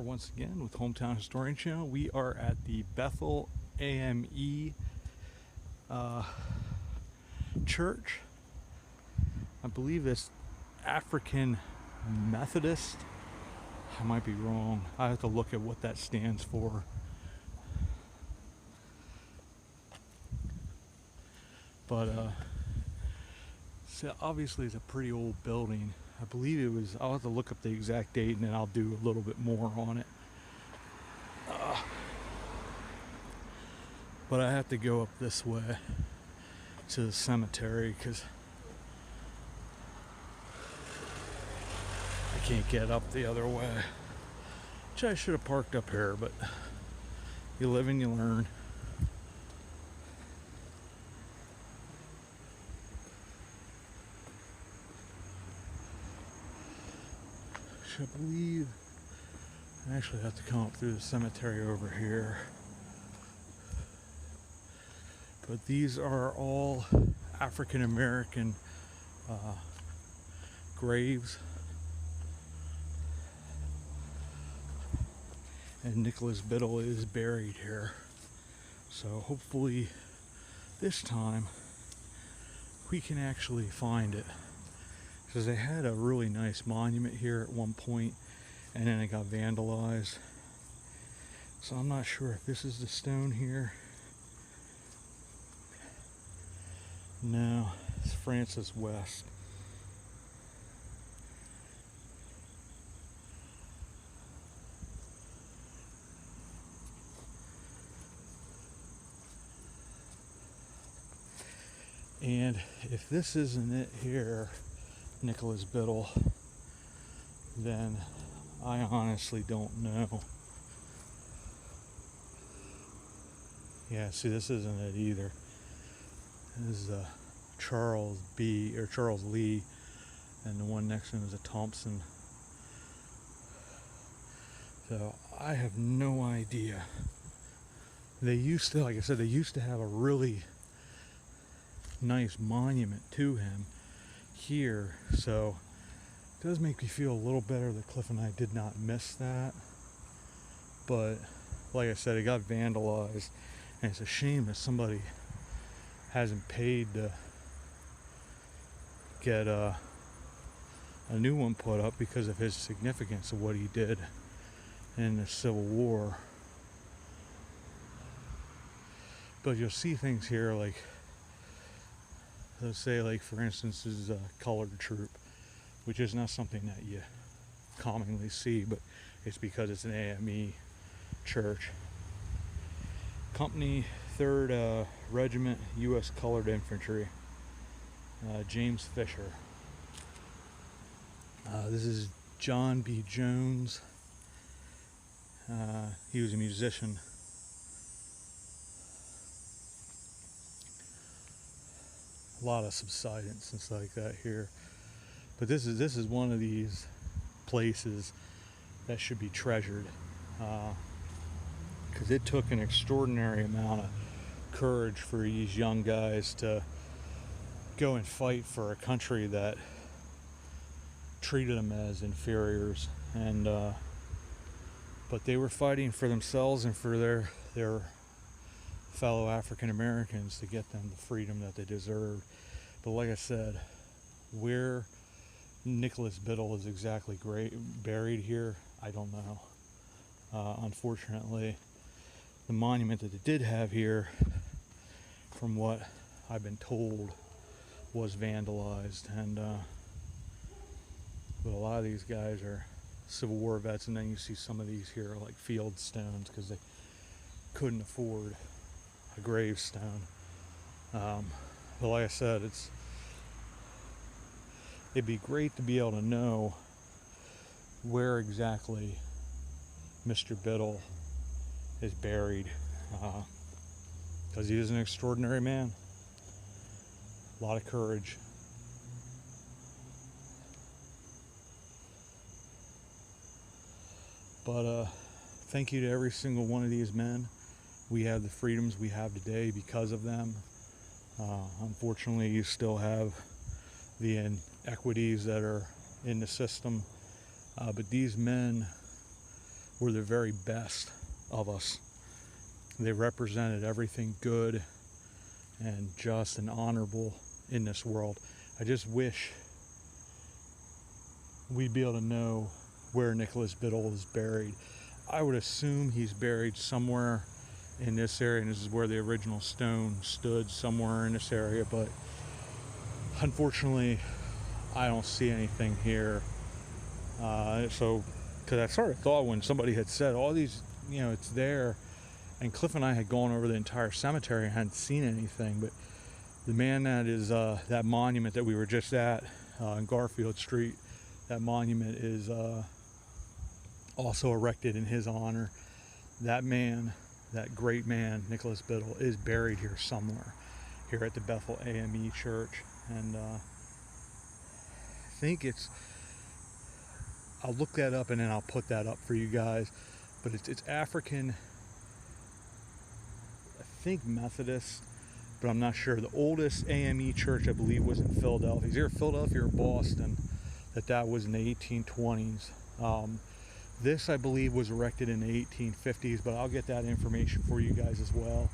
are once again with Hometown Historian Channel. We are at the Bethel AME church. I believe it's African Methodist. I might be wrong. I have to look at what that stands for. But so obviously it's a pretty old building. I believe it was, I'll have to look up the exact date and then I'll do a little bit more on it. But I have to go up this way to the cemetery because I can't get up the other way. Which I should have parked up here, but you live and you learn. I believe I actually have to come up through the cemetery over here. But these are all African American graves. And Nicholas Biddle is buried here. So hopefully this time we can actually find it. Because they had a really nice monument here at one point, and then it got vandalized. So I'm not sure if this is the stone here. No, it's Francis West. And if this isn't it here, Nicholas Biddle, then I honestly don't know. Yeah, see, this isn't it either. This is Charles Lee, and the one next to him is a Thompson. So I have no idea. They used to, like I said, they used to have a really nice monument to him here, so it does make me feel a little better that Cliff and I did not miss that. But like I said, it got vandalized, and it's a shame that somebody hasn't paid to get a new one put up because of his significance of what he did in the Civil War. But you'll see things here like, let's say, like for instance, this is a colored troop, which is not something that you commonly see, but it's because it's an AME church. Company 3rd Regiment U.S. Colored Infantry, James Fisher. This is John B. Jones. He was a musician. A lot of subsidence and stuff like that here, but this is one of these places that should be treasured, because it took an extraordinary amount of courage for these young guys to go and fight for a country that treated them as inferiors, and but they were fighting for themselves and for their fellow African Americans to get them the freedom that they deserved. But like I said, where Nicholas Biddle is exactly buried here, I don't know. Unfortunately, the monument that they did have here, from what I've been told, was vandalized, and but a lot of these guys are Civil War vets, and then you see some of these here are like field stones because they couldn't afford a gravestone. But like I said, it'd be great to be able to know where exactly Mr. Biddle is buried, because he is an extraordinary man. A lot of courage. But thank you to every single one of these men. We have the freedoms we have today because of them. Unfortunately, you still have the inequities that are in the system. But these men were the very best of us. They represented everything good and just and honorable in this world. I just wish we'd be able to know where Nicholas Biddle is buried. I would assume he's buried somewhere in this area, and this is where the original stone stood, somewhere in this area, but unfortunately I don't see anything here. So because I sort of thought when somebody had said all these, you know, it's there, and Cliff and I had gone over the entire cemetery and hadn't seen anything, but the man that is that monument that we were just at on Garfield Street, that monument is also erected in his honor. That man, that great man, Nicholas Biddle, is buried here somewhere, here at the Bethel AME church. And I think it's, I'll look that up and then I'll put that up for you guys, but it's African, I think Methodist, but I'm not sure. The oldest AME church, I believe, was in Philadelphia. It's either Philadelphia or Boston, that was in the 1820s. This, I believe, was erected in the 1850s, but I'll get that information for you guys as well,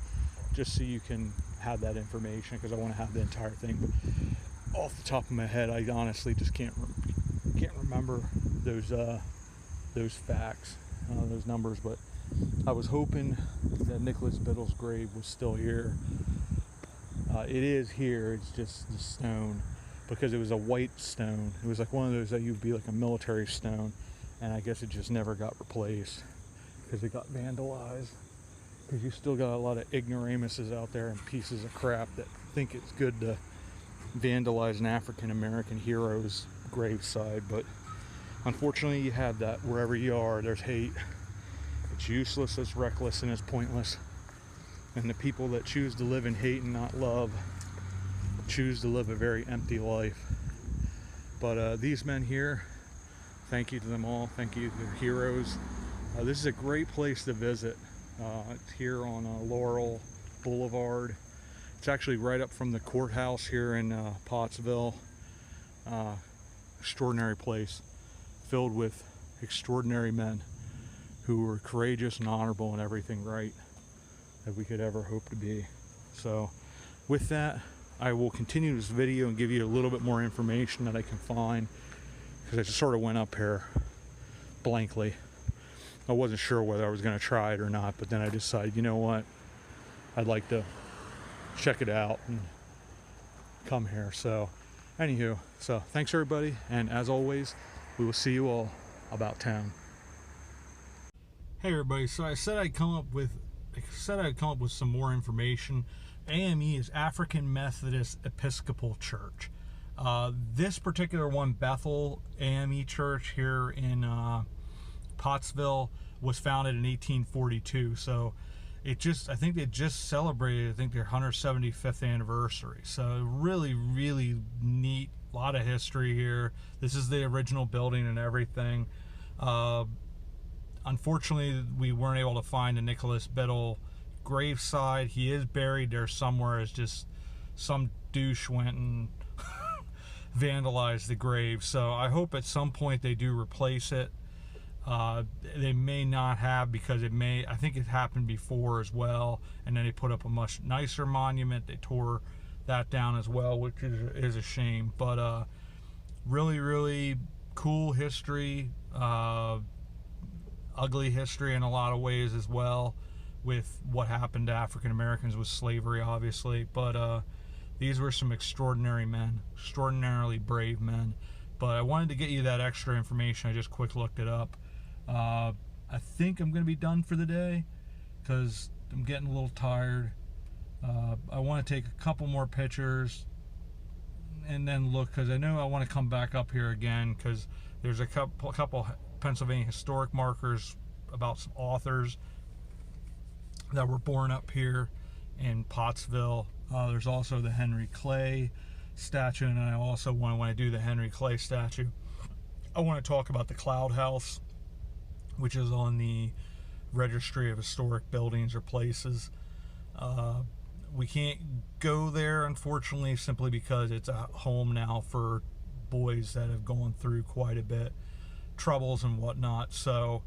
just so you can have that information, because I want to have the entire thing. But off the top of my head, I honestly just can't remember those facts, those numbers. But I was hoping that Nicholas Biddle's grave was still here. It is here. It's just the stone, because it was a white stone. It was like one of those that you'd be like a military stone, and I guess it just never got replaced because it got vandalized. Because you still got a lot of ignoramuses out there and pieces of crap that think it's good to vandalize an African American hero's graveside, but unfortunately you have that wherever you are. There's hate. It's useless, it's reckless, and it's pointless. And the people that choose to live in hate and not love choose to live a very empty life. But these men here, thank you to them all. Thank you to their heroes. This is a great place to visit. It's here on Laurel Boulevard. It's actually right up from the courthouse here in Pottsville. Extraordinary place, filled with extraordinary men who were courageous and honorable and everything right that we could ever hope to be. So with that, I will continue this video and give you a little bit more information that I can find, because I just sort of went up here blankly. I wasn't sure whether I was going to try it or not, but then I decided, you know what, I'd like to check it out and come here. So anywho, so thanks everybody, and as always, we will see you all about town. Hey everybody, so I said I'd come up with some more information. AME is African Methodist Episcopal Church. This particular one, Bethel AME Church here in Pottsville, was founded in 1842. So I think they just celebrated, their 175th anniversary. So really, really neat. A lot of history here. This is the original building and everything. Unfortunately, we weren't able to find a Nicholas Biddle graveside. He is buried there somewhere. It's just some douche went and vandalized the grave. So I hope at some point they do replace it. They may not have, because I think it happened before as well, and then they put up a much nicer monument. They tore that down as well, which is a shame. But really, really cool history, ugly history in a lot of ways as well, with what happened to African Americans with slavery, obviously. But these were some extraordinary men, extraordinarily brave men. But I wanted to get you that extra information. I just quick looked it up. I think I'm going to be done for the day, because I'm getting a little tired. I want to take a couple more pictures and then look, because I know I want to come back up here again, because there's a couple Pennsylvania historic markers about some authors that were born up here in Pottsville. There's also the Henry Clay statue, and I also when I do the Henry Clay statue, I want to talk about the Cloud House, which is on the Registry of Historic Buildings or Places. We can't go there, unfortunately, simply because it's a home now for boys that have gone through quite a bit troubles and whatnot. So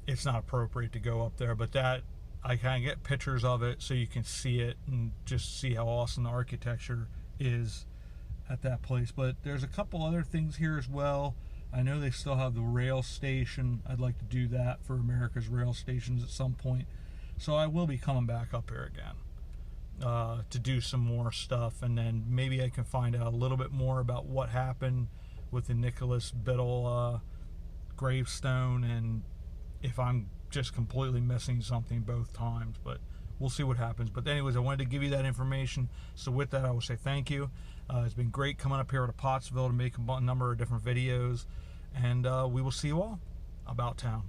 it's not appropriate to go up there. But that, I kind of get pictures of it so you can see it and just see how awesome the architecture is at that place. But there's a couple other things here as well. I know they still have the rail station. I'd like to do that for America's rail stations at some point. So I will be coming back up here again to do some more stuff, and then maybe I can find out a little bit more about what happened with the Nicholas Biddle gravestone, and if I'm just completely missing something both times. But we'll see what happens. But anyways, I wanted to give you that information. So with that, I will say thank you. It's been great coming up here to Pottsville to make a number of different videos, and we will see you all about town.